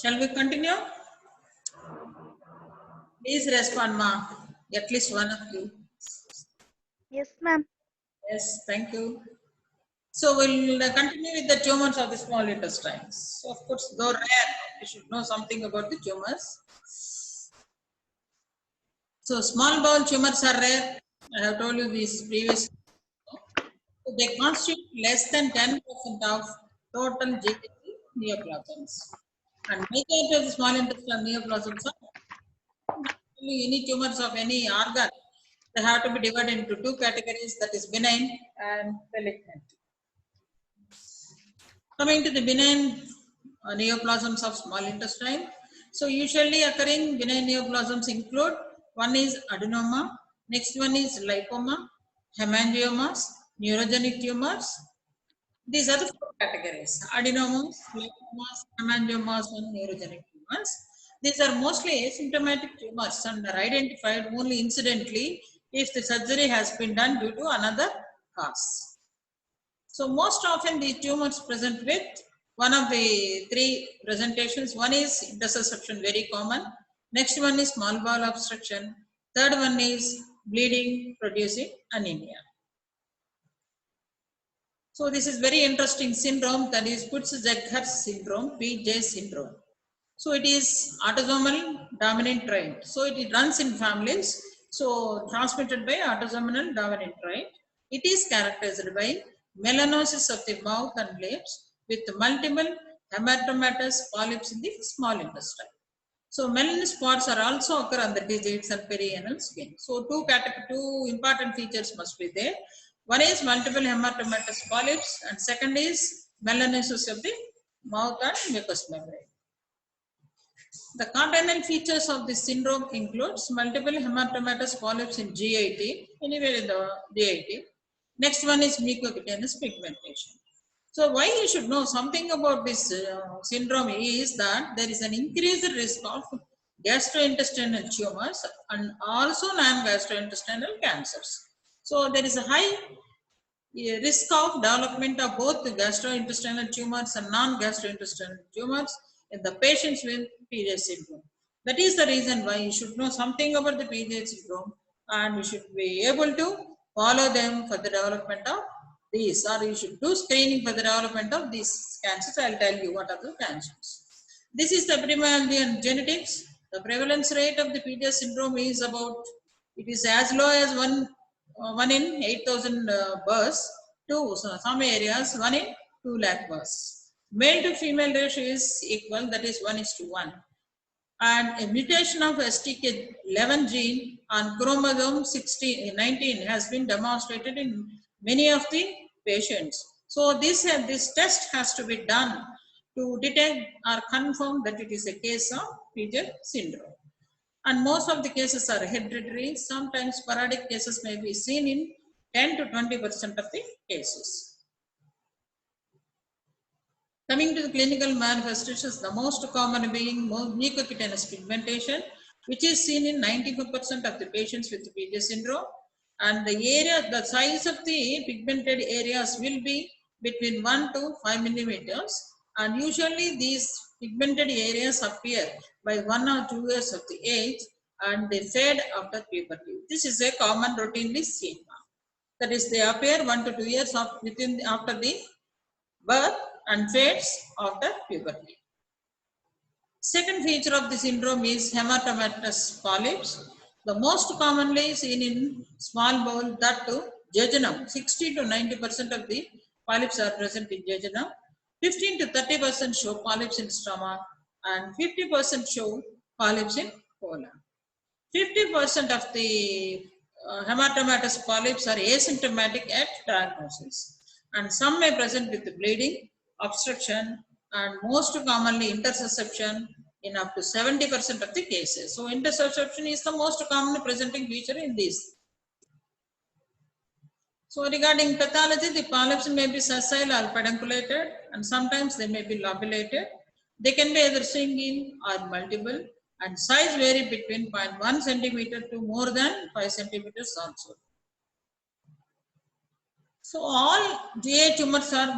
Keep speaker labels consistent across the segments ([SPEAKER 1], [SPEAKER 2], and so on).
[SPEAKER 1] Shall we continue? Please respond, ma. At least one of you.
[SPEAKER 2] Yes, ma'am.
[SPEAKER 1] Yes, thank you. So we'll continue with the tumors of the small intestines. So of course, though rare, you should know something about the tumors. So small bowel tumors are rare. I have told you this previously. So they constitute less than 10% of total GHG neoplasms. And majority of the small intestinal neoplasms are any tumors of any organ. They have to be divided into two categories, that is benign and malignant. Coming to the benign neoplasms of small intestine. So usually occurring benign neoplasms include, one is adenoma, next one is lipoma, hemangiomas, neurogenic tumors. These are the four categories: adenomas, lipomas, hemangiomas, and neurogenic tumors. These are mostly asymptomatic tumors and are identified only incidentally if the surgery has been done due to another cause. So most often these tumors present with one of the three presentations. One is intussusception, very common. Next one is small bowel obstruction. Third one is bleeding producing anemia. So this is very interesting syndrome, that is Peutz-Jeghers syndrome, PJ syndrome. So it is autosomal dominant trait. So it runs in families. So transmitted by autosomal dominant trait. It is characterized by melanosis of the mouth and lips with multiple hematomatous polyps in the small intestine. So melanin spots are also occur on the digits and perianal skin. So two important features must be there. One is multiple hematomatous polyps and second is melanosis of the mouth and mucous membrane. The cardinal features of this syndrome includes multiple hematomatous polyps in G18, anywhere in the G18. Next one is mucocutaneous pigmentation. So why you should know something about this syndrome is that there is an increased risk of gastrointestinal tumors and also non-gastrointestinal cancers. So there is a high risk of development of both the gastrointestinal tumors and non-gastrointestinal tumors in the patients with PJ syndrome. That is the reason why you should know something about the PJ syndrome and you should be able to follow them for the development of these, or you should do screening for the development of these cancers. I'll tell you what are the cancers. This is the epidemiology and genetics. The prevalence rate of the PJ syndrome is about, it is as low as 1 in 8,000 births to some areas 1 in 2 lakh births. Male to female ratio is equal, that is 1:1. And a mutation of STK11 gene on chromosome 19 has been demonstrated in many of the patients. So this test has to be done to detect or confirm that it is a case of PJ syndrome. And most of the cases are hereditary. Sometimes sporadic cases may be seen in 10 to 20% of the cases. Coming to the clinical manifestations, the most common being mucocutaneous pigmentation, which is seen in 94% of the patients with PJ syndrome. And the size of the pigmented areas will be between 1 to 5 millimeters. And usually these pigmented areas appear by 1 or 2 years of the age and they fade after puberty. This is a common routinely seen. That is, they appear 1 to 2 years after the birth and fades after puberty. Second feature of the syndrome is hematomatous polyps. The most commonly seen in small bowel, that too jejunum. 60 to 90% of the polyps are present in jejunum. 15 to 30% show polyps in stomach and 50% show polyps in colon. 50% of the hematomatous polyps are asymptomatic at diagnosis and some may present with bleeding, obstruction and most commonly intussusception in up to 70% of the cases. So intussusception is the most commonly presenting feature in these. So regarding pathology, the polyps may be sessile or pedunculated and sometimes they may be lobulated. They can be either single or multiple and size vary between 0.1 centimeter to more than 5 centimeters also. So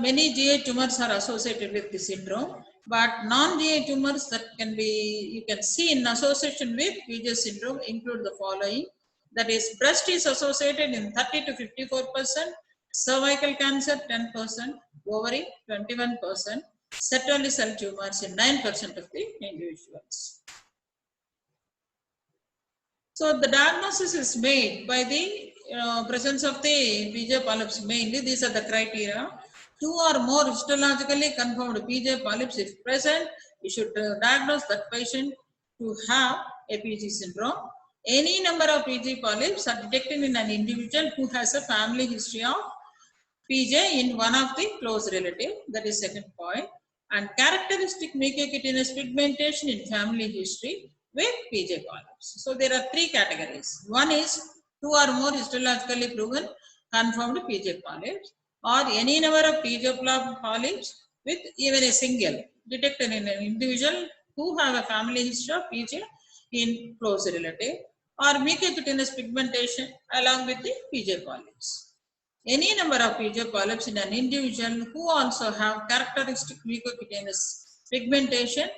[SPEAKER 1] many GA tumors are associated with the syndrome. But non-GI tumors that can be, you can see in association with PJ syndrome include the following. That is, breast is associated in 30 to 54%, cervical cancer 10%, ovary 21%, Sertoli cell tumors in 9% of the individuals. So the diagnosis is made by the presence of the PJ polyps mainly. These are the criteria. 2 or more histologically confirmed PJ polyps if present, you should diagnose that patient to have a PJ syndrome. Any number of PJ polyps are detected in an individual who has a family history of PJ in one of the close relative. That is second point. And characteristic mucocutaneous pigmentation in family history with PJ polyps. So there are 3 categories. One is 2 or more histologically proven confirmed PJ polyps, or any number of PJ polyps with even a single detected in an individual who have a family history of PJ in close relative, or mucocutaneous pigmentation along with the PJ polyps. Any number of PJ polyps in an individual who also have characteristic mucocutaneous pigmentation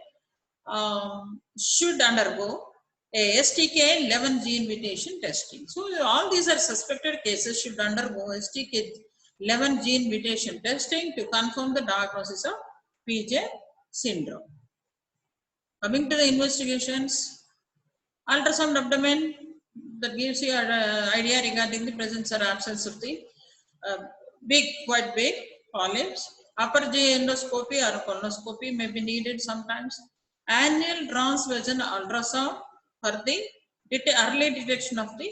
[SPEAKER 1] should undergo a STK11 gene mutation testing. So all these are suspected cases should undergo STK11 gene mutation testing to confirm the diagnosis of PJ syndrome. Coming to the investigations, ultrasound abdomen that gives you an idea regarding the presence or absence of the quite big polyps. Upper GI endoscopy or colonoscopy may be needed sometimes. Annual transvaginal ultrasound for the early detection of the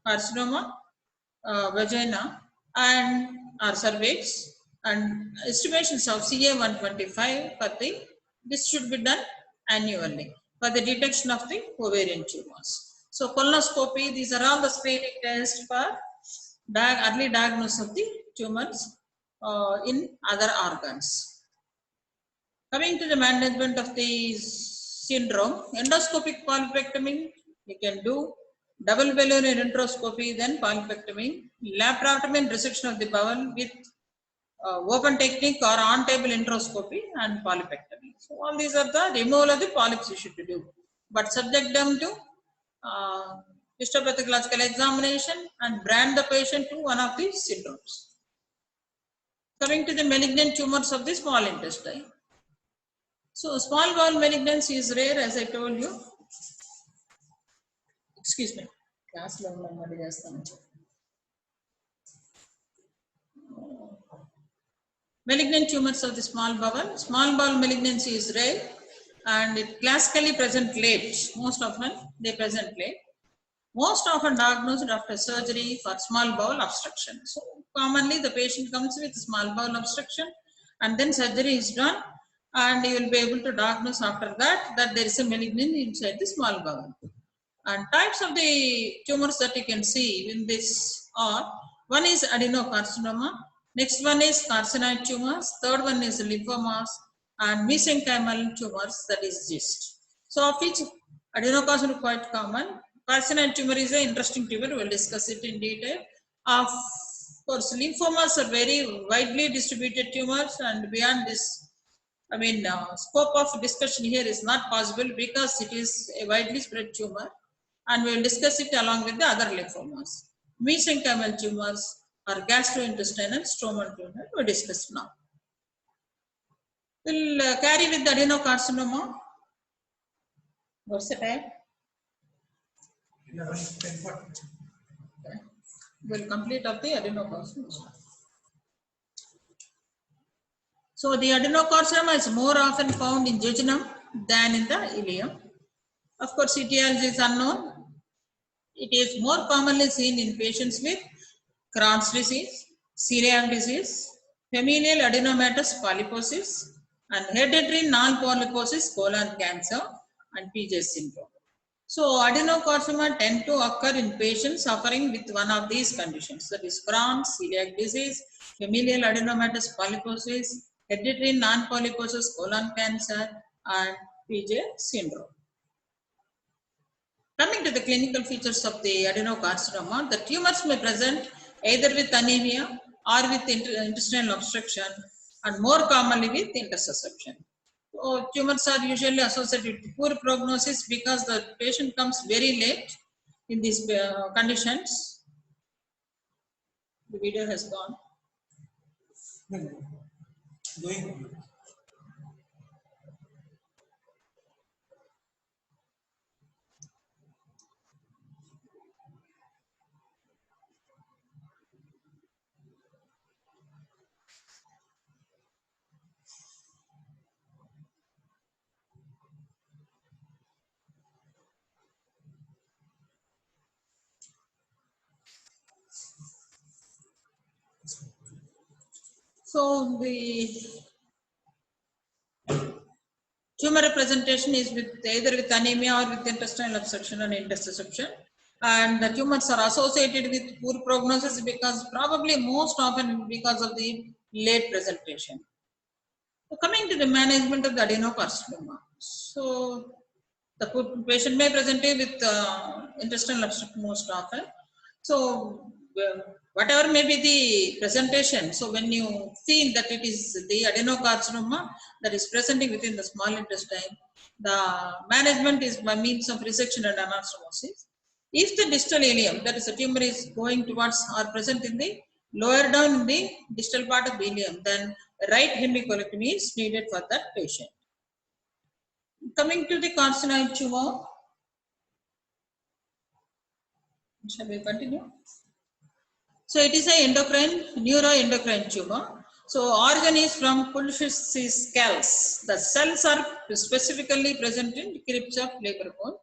[SPEAKER 1] carcinoma, vagina and or cervix, and estimations of CA125 for the, this should be done annually for the detection of the ovarian tumors. So colonoscopy, these are all the screening tests for early diagnosis of the tumors in other organs. Coming to the management of the syndrome, endoscopic polypectomy, you can do double balloon enteroscopy, then polypectomy, laparotomy and resection of the bowel with open technique or on table enteroscopy and polypectomy. So all these are the removal of the polyps you should do, but subject them to histopathological examination and brand the patient to one of these syndromes. Coming to the malignant tumors of the small intestine. So small bowel malignancy is rare, as I told you. Excuse me. Malignant tumors of the small bowel. Small bowel malignancy is rare and it classically present late. Most often they present late. Most often diagnosed after surgery for small bowel obstruction. So commonly the patient comes with small bowel obstruction and then surgery is done, and you will be able to diagnose after that there is a malignancy inside the small bowel. And types of the tumors that you can see in this are, one is adenocarcinoma, next one is carcinoid tumors, third one is lymphomas, and mesenchymal tumors, that is GIST. So of which adenocarcinoma is quite common. Carcinoid tumor is an interesting tumor, we will discuss it in detail. Of course, lymphomas are very widely distributed tumors, and beyond this, scope of discussion here is not possible because it is a widely spread tumor, and we will discuss it along with the other lymphomas. Mesenchymal tumors or gastrointestinal stromal tumor we discuss now. We will carry with the adenocarcinoma. What's the time? Okay. We will complete up the adenocarcinoma. So the adenocarcinoma is more often found in jejunum than in the ileum. Of course, etiology is unknown. It is more commonly seen in patients with Crohn's disease, celiac disease, familial adenomatous polyposis, and hereditary non-polyposis colon cancer, and PJ syndrome. So adenocarcinoma tend to occur in patients suffering with one of these conditions, that is Crohn's, celiac disease, familial adenomatous polyposis, hereditary non-polyposis colon cancer, and PJ syndrome. Coming to the clinical features of the adenocarcinoma, the tumors may present either with anemia or with intestinal obstruction, and more commonly with intussusception. tumors are usually associated with poor prognosis because the patient comes very late in these conditions. The video has gone.
[SPEAKER 3] Going.
[SPEAKER 1] So the tumor representation is with either with anemia or with intestinal obstruction and intussusception. And the tumors are associated with poor prognosis because probably most often because of the late presentation. So coming to the management of the adenocarcinoma. So the patient may present with intestinal obstruction most often. So whatever may be the presentation, so when you feel that it is the adenocarcinoma that is presenting within the small intestine, the management is by means of resection and anastomosis. If the distal ileum, that is the tumor is going towards or present in the lower down in the distal part of the ileum, then right hemicolectomy is needed for that patient. Coming to the carcinoid tumor, shall we continue? So it is a neuroendocrine tumor. So organ is from Pulmonary cells. The cells are specifically present in crypts of labor bone.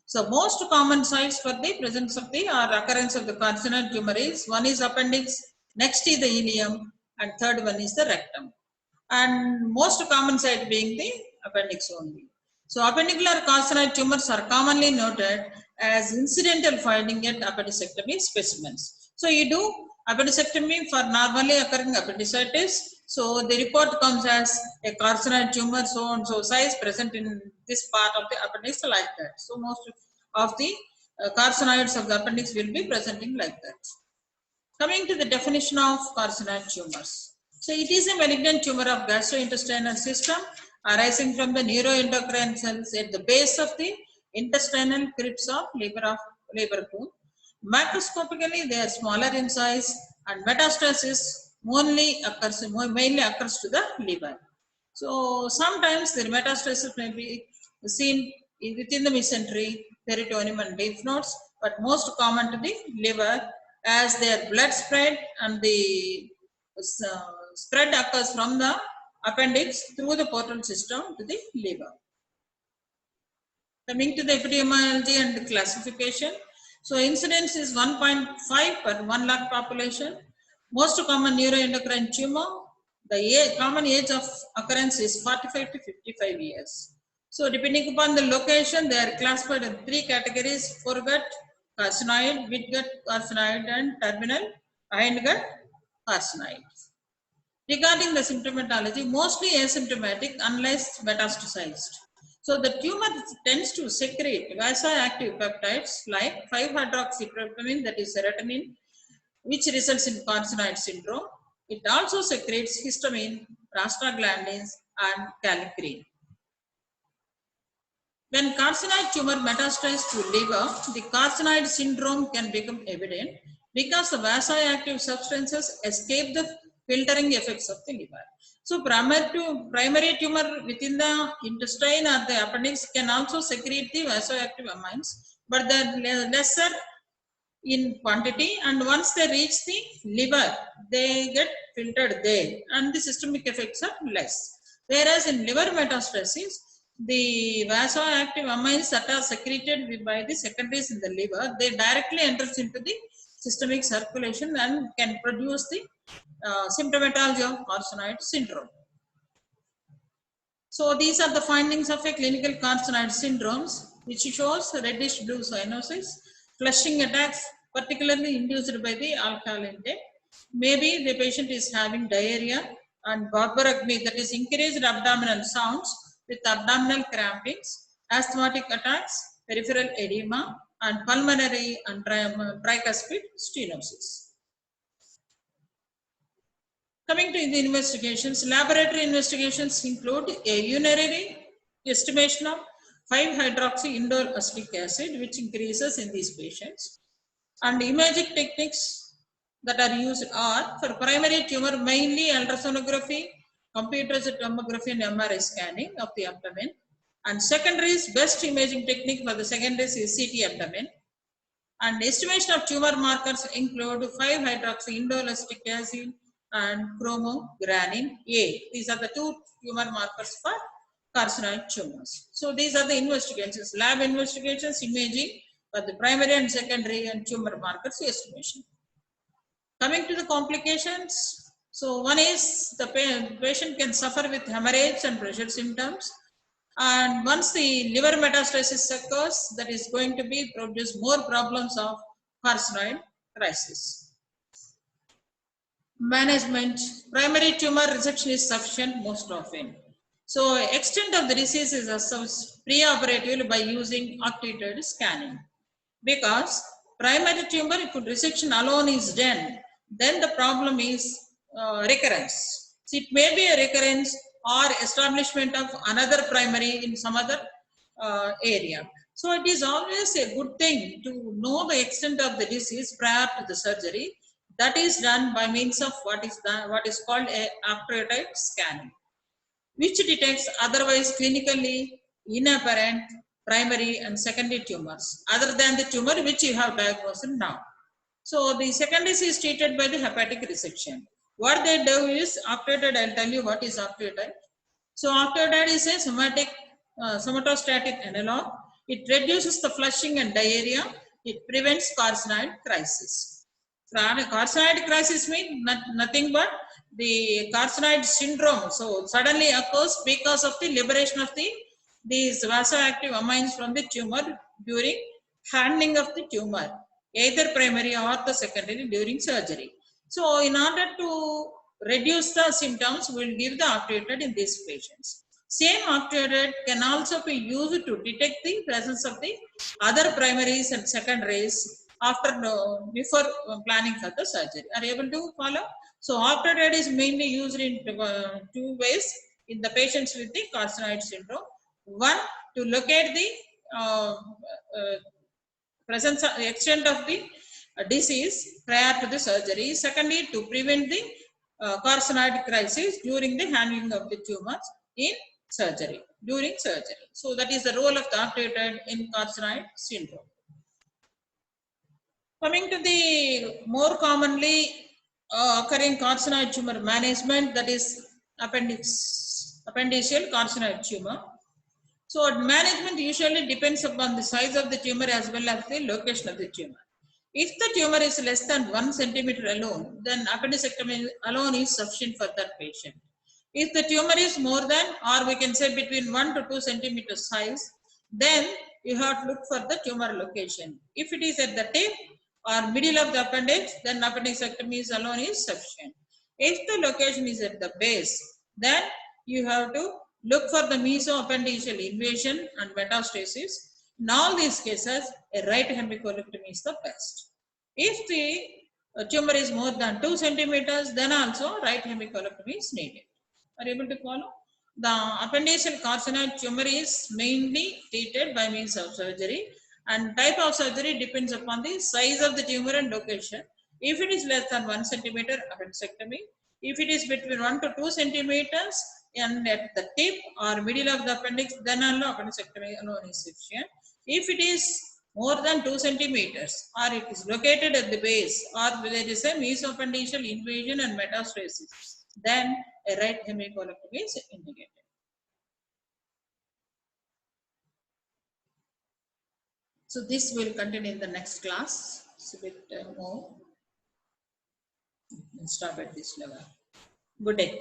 [SPEAKER 1] So most common sites for the presence of the or occurrence of the carcinoid tumor is, one is appendix, next is the ileum, and third one is the rectum. And most common site being the appendix only. So appendicular carcinoid tumors are commonly noted as incidental finding at appendicectomy specimens. So you do appendicectomy for normally occurring appendicitis. So the report comes as a carcinoid tumor so and so size present in this part of the appendix like that. So most of the carcinoids of the appendix will be presenting like that. Coming to the definition of carcinoid tumors. So it is a malignant tumor of gastrointestinal system arising from the neuroendocrine cells at the base of the intestinal crypts of labor bone. Macroscopically, they are smaller in size, and metastasis mainly occurs to the liver. So sometimes the metastasis may be seen within the mesentery, peritoneum, and lymph nodes, but most common to the liver, as their blood spread and the spread occurs from the appendix through the portal system to the liver. Coming to the epidemiology and classification. So incidence is 1.5 per 1 lakh population. Most common neuroendocrine tumor, the common age of occurrence is 45 to 55 years. So depending upon the location, they are classified in 3 categories: foregut carcinoid, midgut carcinoid, and terminal hindgut carcinoid. Regarding the symptomatology, mostly asymptomatic unless metastasized. So the tumor tends to secrete vasoactive peptides like 5-hydroxytryptamine, that is serotonin, which results in carcinoid syndrome. It also secretes histamine, prostaglandins, and kallikrein. When carcinoid tumor metastasizes to liver, the carcinoid syndrome can become evident because the vasoactive substances escape the filtering effects of the liver. So primary tumor within the intestine or the appendix can also secrete the vasoactive amines, but they're lesser in quantity, and once they reach the liver, they get filtered there and the systemic effects are less. Whereas in liver metastasis, the vasoactive amines that are secreted by the secondaries in the liver, they directly enters into the systemic circulation and can produce the symptomatology of carcinoid syndrome. So these are the findings of a clinical carcinoid syndromes, which shows reddish blue cyanosis, flushing attacks, particularly induced by the alcohol intake. Maybe the patient is having diarrhea and barbaragmi, that is increased abdominal sounds with abdominal crampings, asthmatic attacks, peripheral edema, and pulmonary and tricuspid stenosis. Coming to the investigations, laboratory investigations include a urinary estimation of 5-hydroxy-indole acetic acid, which increases in these patients. And imaging techniques that are used are for primary tumor, mainly ultrasonography, computerized tomography, and MRI scanning of the abdomen. And secondary is best imaging technique for the secondaries is CT abdomen. And estimation of tumor markers include 5-hydroxy-indole acetic acid and chromogranin A. These are the two tumor markers for carcinoid tumors. So these are the investigations, lab investigations, imaging for the primary and secondary and tumor markers estimation. Coming to the complications, so one is the patient can suffer with hemorrhage and pressure symptoms. And once the liver metastasis occurs, that is going to be produce more problems of carcinoid crisis. Management, primary tumor resection is sufficient most often. So extent of the disease is assessed preoperatively by using octreotide scanning. Because primary tumor, if resection alone is done, then the problem is recurrence. So it may be a recurrence or establishment of another primary in some other area. So it is always a good thing to know the extent of the disease prior to the surgery. That is done by means of what is called a octreotide scanning, which detects otherwise clinically inapparent primary and secondary tumors other than the tumor which you have diagnosed now. So the secondary is treated by the hepatic resection. What they do is octreotide. I'll tell you what is octreotide. So octreotide is a somatostatin analog. It reduces the flushing and diarrhea. It prevents carcinoid crisis. Carcinoid crisis means nothing but the carcinoid syndrome. So suddenly occurs because of the liberation of these vasoactive amines from the tumor during handling of the tumor, either primary or the secondary during surgery. So in order to reduce the symptoms, we will give the octreotide in these patients. Same octreotide can also be used to detect the presence of the other primaries and secondaries before planning for the surgery. Are you able to follow? So octreotide is mainly used in two ways in the patients with the carcinoid syndrome. One, to locate the presence extent of the disease prior to the surgery. Secondly, to prevent the carcinoid crisis during the handling of the tumors in surgery, during surgery. So that is the role of the octreotide in carcinoid syndrome. Coming to the more commonly occurring carcinoid tumor management, that is appendiceal carcinoid tumor. So management usually depends upon the size of the tumor as well as the location of the tumor. If the tumor is less than 1 centimeter alone, then appendicectomy alone is sufficient for that patient. If the tumor is more than, or we can say between 1 to 2 centimeters size, then you have to look for the tumor location. If it is at the tip or middle of the appendage, then appendicectomy alone is sufficient. If the location is at the base, then you have to look for the mesoappendiceal invasion and metastasis. In all these cases, a right hemicolectomy is the best. If the tumor is more than 2 centimeters, then also right hemicolectomy is needed. Are you able to follow? The appendiceal carcinoid tumor is mainly treated by means of surgery, and type of surgery depends upon the size of the tumor and location. If it is less than 1 centimeter, appendectomy. If it is between 1 to 2 centimeters and at the tip or middle of the appendix, then appendectomy alone is sufficient. If it is more than 2 centimeters or it is located at the base or there is a mesoappendiceal invasion and metastasis, then a right hemicolectomy is indicated. So this will continue in the next class. It's a bit more. Let's stop at this level. Good day.